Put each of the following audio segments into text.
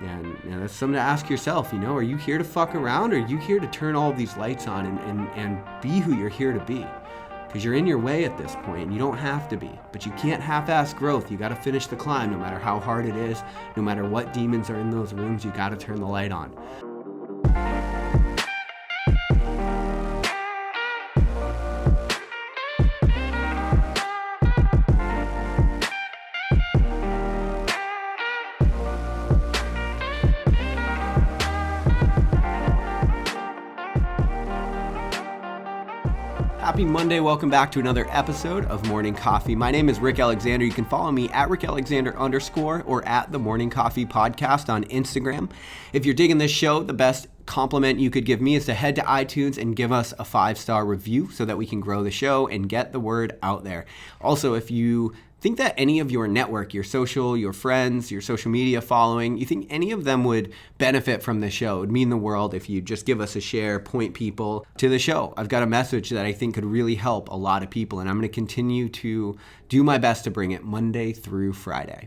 And that's something to ask yourself, are you here to fuck around, or are you here to turn all of these lights on and be who you're here to be? Because you're in your way at this point, and you don't have to be. But you can't half-ass growth. You got to finish the climb no matter how hard it is. No matter what demons are in those rooms, you got to turn the light on. Happy Monday. Welcome back to another episode of Morning Coffee. My name is Rick Alexander. You can follow me at @RickAlexander_ or at the Morning Coffee Podcast on Instagram. If you're digging this show, the best compliment you could give me is to head to iTunes and give us a 5-star review so that we can grow the show and get the word out there. Also, if you think that any of your network, your friends, your social media following, you think any of them would benefit from the show, it would mean the world if you just give us a share, point people to the show. I've got a message that I think could really help a lot of people, and I'm going to continue to do my best to bring it Monday through Friday.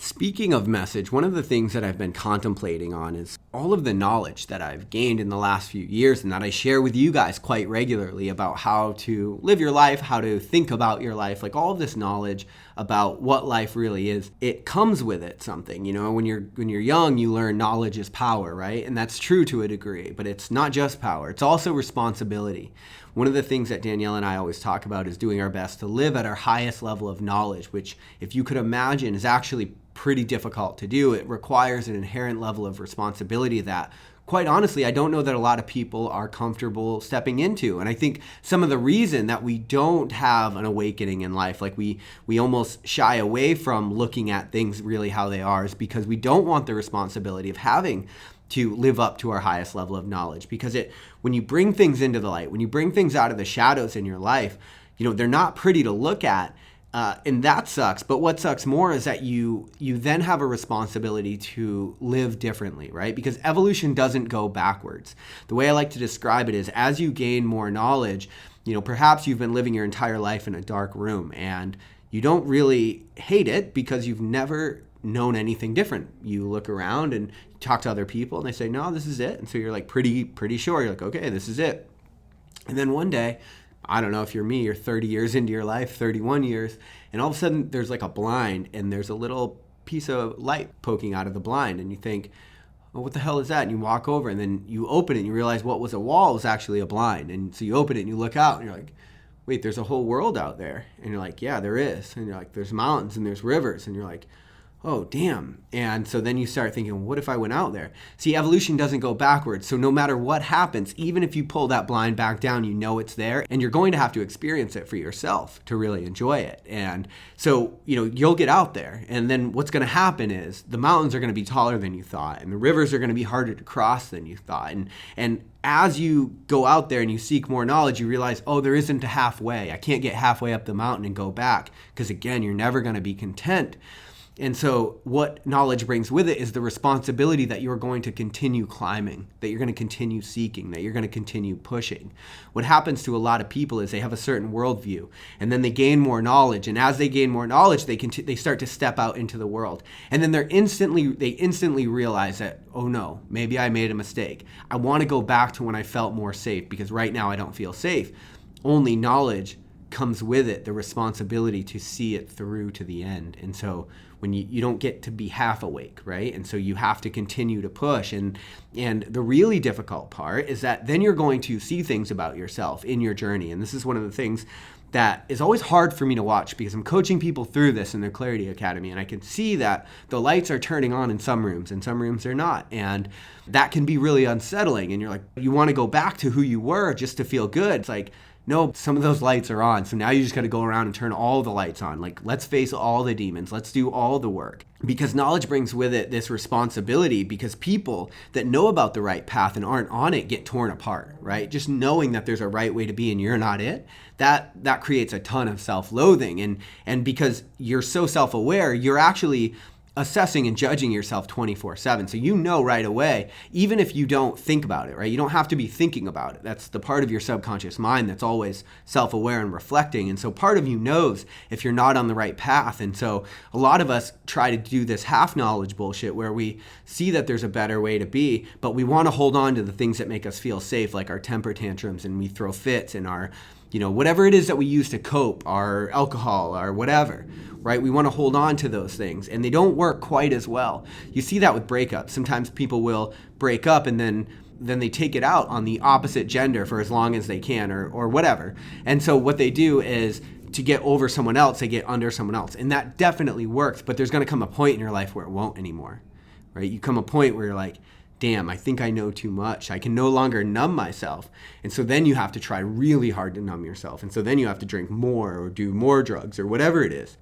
Speaking of message, one of the things that I've been contemplating on is all of the knowledge that I've gained in the last few years and that I share with you guys quite regularly about how to live your life, how to think about your life, like all of this knowledge about what life really is. It comes with it something, when you're young, you learn knowledge is power, right? And that's true to a degree, but it's not just power, it's also responsibility. One of the things that Danielle and I always talk about is doing our best to live at our highest level of knowledge, which, if you could imagine, is actually pretty difficult to do. It requires an inherent level of responsibility that, quite honestly, I don't know that a lot of people are comfortable stepping into. And I think some of the reason that we don't have an awakening in life, like we almost shy away from looking at things really how they are, is because we don't want the responsibility of having to live up to our highest level of knowledge. Because when you bring things into the light, when you bring things out of the shadows in your life, they're not pretty to look at. And that sucks. But what sucks more is that you then have a responsibility to live differently, right? Because evolution doesn't go backwards. The way I like to describe it is, as you gain more knowledge, perhaps you've been living your entire life in a dark room and you don't really hate it because you've never known anything different. You look around and talk to other people and they say, no, this is it. And so you're like pretty sure. You're like, okay, this is it. And then one day, I don't know if you're me, you're 30 years into your life, 31 years, and all of a sudden there's like a blind and there's a little piece of light poking out of the blind, and you think, oh, what the hell is that? And you walk over and then you open it and you realize what was a wall was actually a blind. And so you open it and you look out and you're like, wait, there's a whole world out there. And you're like, yeah, there is. And you're like, there's mountains and there's rivers. And you're like, oh, damn. And so then you start thinking, what if I went out there? See, evolution doesn't go backwards. So no matter what happens, even if you pull that blind back down, it's there, and you're going to have to experience it for yourself to really enjoy it. And so, you'll get out there, and then what's going to happen is the mountains are going to be taller than you thought, and the rivers are going to be harder to cross than you thought. And as you go out there and you seek more knowledge, you realize, oh, there isn't a halfway. I can't get halfway up the mountain and go back, because again, you're never going to be content. And so what knowledge brings with it is the responsibility that you're going to continue climbing, that you're going to continue seeking, that you're going to continue pushing. What happens to a lot of people is they have a certain worldview, and then they gain more knowledge. And as they gain more knowledge, they start to step out into the world. And then they instantly realize that, oh no, maybe I made a mistake. I want to go back to when I felt more safe, because right now I don't feel safe. Only knowledge comes with it the responsibility to see it through to the end. And so when you don't get to be half awake, right? And so you have to continue to push. And the really difficult part is that then you're going to see things about yourself in your journey. And this is one of the things that is always hard for me to watch, because I'm coaching people through this in their Clarity Academy, and I can see that the lights are turning on in some rooms and some rooms they're not. And that can be really unsettling. And you're like, you want to go back to who you were just to feel good. It's like, no, some of those lights are on. So now you just got to go around and turn all the lights on. Like, let's face all the demons. Let's do all the work. Because knowledge brings with it this responsibility, because people that know about the right path and aren't on it get torn apart, right? Just knowing that there's a right way to be and you're not it, that creates a ton of self-loathing. And because you're so self-aware, you're actually assessing and judging yourself 24/7. So you know right away, even if you don't think about it, right? You don't have to be thinking about it. That's the part of your subconscious mind that's always self-aware and reflecting. And so part of you knows if you're not on the right path. And so a lot of us try to do this half knowledge bullshit where we see that there's a better way to be, but we want to hold on to the things that make us feel safe, like our temper tantrums, and we throw fits, and our, whatever it is that we use to cope, our alcohol or whatever, right? We want to hold on to those things, and they don't work quite as well. You see that with breakups. Sometimes people will break up and then they take it out on the opposite gender for as long as they can, or whatever. And so what they do is, to get over someone else, they get under someone else. And that definitely works, but there's going to come a point in your life where it won't anymore, right? You come a point where you're like, damn, I think I know too much. I can no longer numb myself. And so then you have to try really hard to numb yourself. And so then you have to drink more or do more drugs or whatever it is.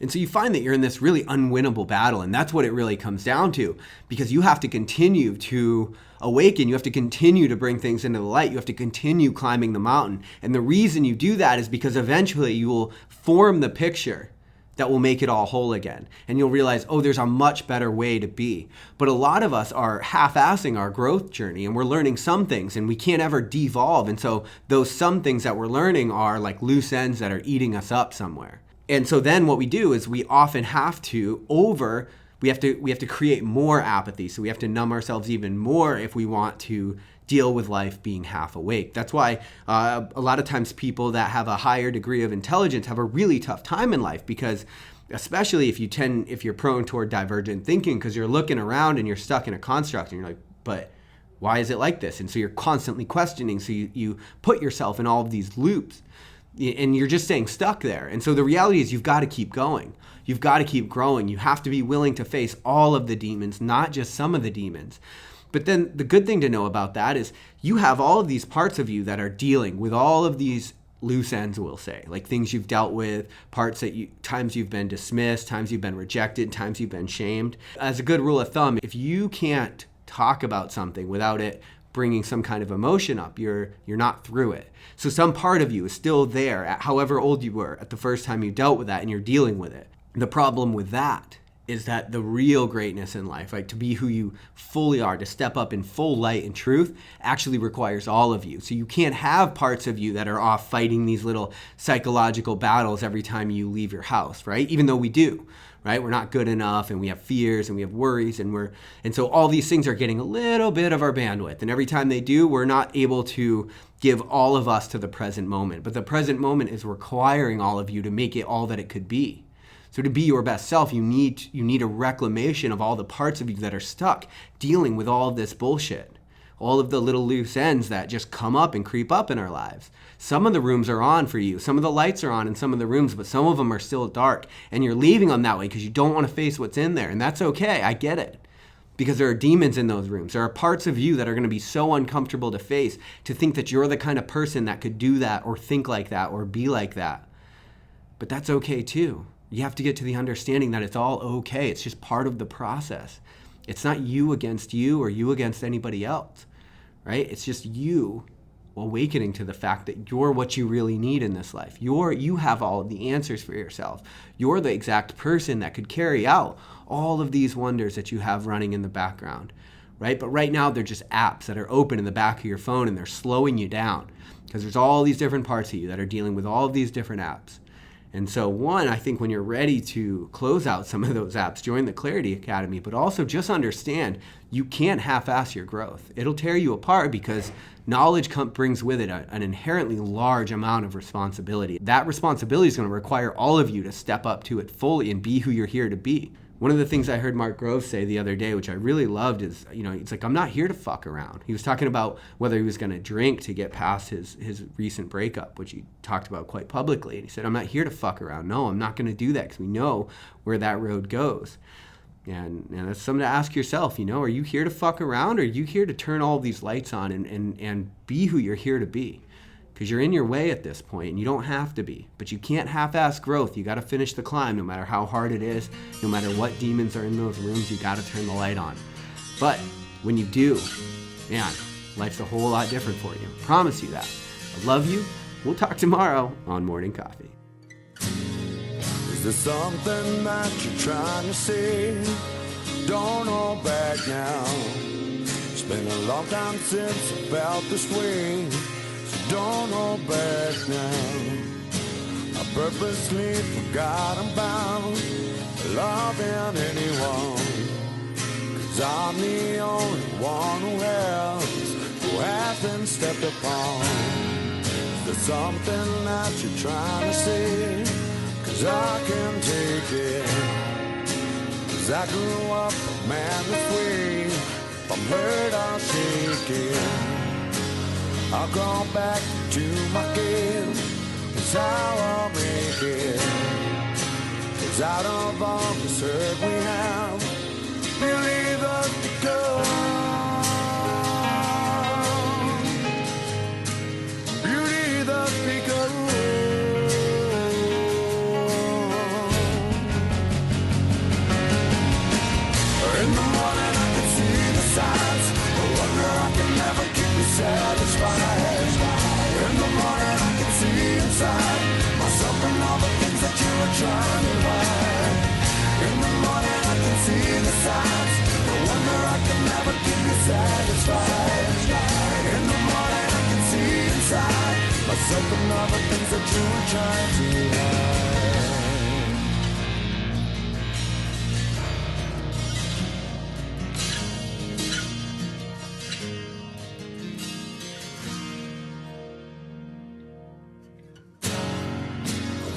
And so you find that you're in this really unwinnable battle, and that's what it really comes down to, because you have to continue to awaken. You have to continue to bring things into the light. You have to continue climbing the mountain. And the reason you do that is because eventually you will form the picture that will make it all whole again. And you'll realize, oh, there's a much better way to be. But a lot of us are half-assing our growth journey, and we're learning some things, and we can't ever devolve. And so those some things that we're learning are like loose ends that are eating us up somewhere. And so then what we do is we often have to we have to create more apathy. So we have to numb ourselves even more if we want to deal with life being half awake. That's why a lot of times people that have a higher degree of intelligence have a really tough time in life, because especially if you're prone toward divergent thinking, because you're looking around and you're stuck in a construct and you're like, but why is it like this? And so you're constantly questioning. So you put yourself in all of these loops, and you're just staying stuck there. And so the reality is you've got to keep going. You've got to keep growing. You have to be willing to face all of the demons, not just some of the demons. But then the good thing to know about that is you have all of these parts of you that are dealing with all of these loose ends, we'll say, like things you've dealt with, times you've been dismissed, times you've been rejected, times you've been shamed. As a good rule of thumb, if you can't talk about something without it bringing some kind of emotion up, you're not through it. So some part of you is still there at however old you were at the first time you dealt with that, and you're dealing with it. The problem with that is that the real greatness in life, right, to be who you fully are, to step up in full light and truth, actually requires all of you. So you can't have parts of you that are off fighting these little psychological battles every time you leave your house, right? Even though we do, right? We're not good enough, and we have fears, and we have worries, and so all these things are getting a little bit of our bandwidth. And every time they do, we're not able to give all of us to the present moment. But the present moment is requiring all of you to make it all that it could be. So to be your best self, you need a reclamation of all the parts of you that are stuck dealing with all of this bullshit, all of the little loose ends that just come up and creep up in our lives. Some of the rooms are on for you. Some of the lights are on in some of the rooms, but some of them are still dark, and you're leaving them that way because you don't want to face what's in there. And that's okay. I get it. Because there are demons in those rooms. There are parts of you that are going to be so uncomfortable to face, to think that you're the kind of person that could do that or think like that or be like that. But that's okay too. You have to get to the understanding that it's all okay. It's just part of the process. It's not you against you or you against anybody else, right? It's just you awakening to the fact that you're what you really need in this life. You have all of the answers for yourself. You're the exact person that could carry out all of these wonders that you have running in the background, right? But right now they're just apps that are open in the back of your phone, and they're slowing you down because there's all these different parts of you that are dealing with all of these different apps. And so one, I think when you're ready to close out some of those apps, join the Clarity Academy, but also just understand you can't half-ass your growth. It'll tear you apart because knowledge brings with it an inherently large amount of responsibility. That responsibility is going to require all of you to step up to it fully and be who you're here to be. One of the things I heard Mark Groves say the other day, which I really loved, is, it's like, I'm not here to fuck around. He was talking about whether he was going to drink to get past his recent breakup, which he talked about quite publicly. And he said, I'm not here to fuck around. No, I'm not going to do that, because we know where that road goes. And that's something to ask yourself, are you here to fuck around, or are you here to turn all these lights on and be who you're here to be? Because you're in your way at this point, and you don't have to be. But you can't half-ass growth. You got to finish the climb, no matter how hard it is, no matter what demons are in those rooms. You got to turn the light on. But when you do, man, life's a whole lot different for you. I promise you that. I love you. We'll talk tomorrow on Morning Coffee. Is there something that you're trying to say? Don't hold back now. It's been a long time since I felt this way, so don't hold back now. I purposely forgot about loving anyone, 'cause I'm the only one who hasn't stepped upon. Is there something that you're trying to say? 'Cause I can take it, 'cause I grew up a man this way. If I'm hurt, I'll shake it. I'll go back to my game, that's how I'll make it. 'Cause out of all this hurt we have, believe us to go. Beauty the speaker. In the morning I can see the signs, no wonder I can never keep me satisfied. In the morning I can see inside myself and all the things that you were trying to hide. In the morning I can see the signs, no wonder I can never keep me satisfied. In the morning I can see inside myself and all the things that you were trying to hide.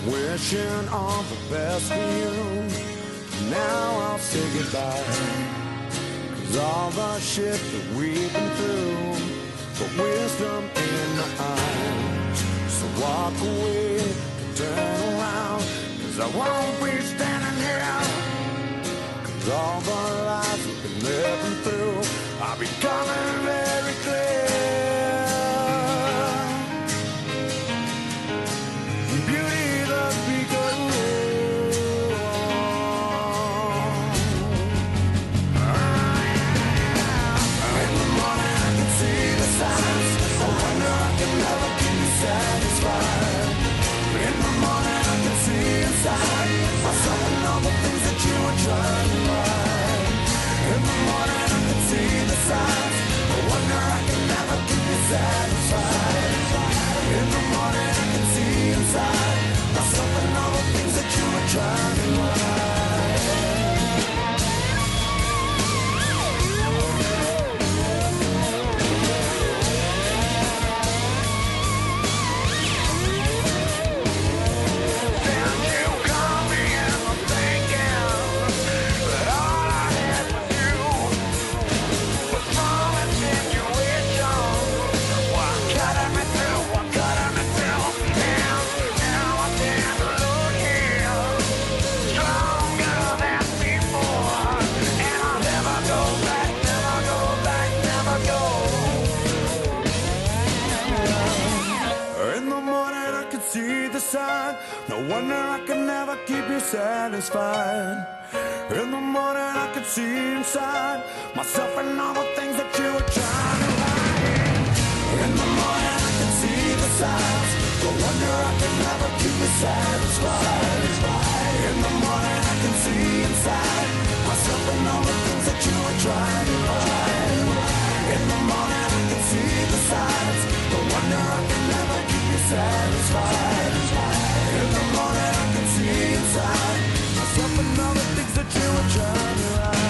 Wishing all the best for you. Now I'll say goodbye, 'cause all the shit that we've been through, but wisdom in my eyes. So walk away, turn around, 'cause I won't be standing here. 'Cause all the lies we've been living through are becoming very clear. Beauty the speaker. In the morning I can see the signs, I wonder I can never keep you satisfied. In the morning I can see inside myself and all the things that you were trying to hide. In the morning I can see the signs, I wonder I can never keep you satisfied. In the morning I can see inside myself and all the things that you were trying to hide. Then you caught me in the thinking that all I had was you, was small insinuation. What cutting me through, what cutting me through. And now I stand to look here, stronger than before. And I'll never go back, never go back, never go. In the morning I can see the sign, no wonder I can never keep you satisfied. In the morning I can see inside myself and all the things that you were trying to hide. In the morning I can see the signs, no wonder I can never keep you satisfied. In the morning I can see inside myself and all the things that you were trying to hide. In the morning I can see the signs, no wonder I can never keep you satisfied. In the morning I can see inside myself and all the things that you were trying to hide.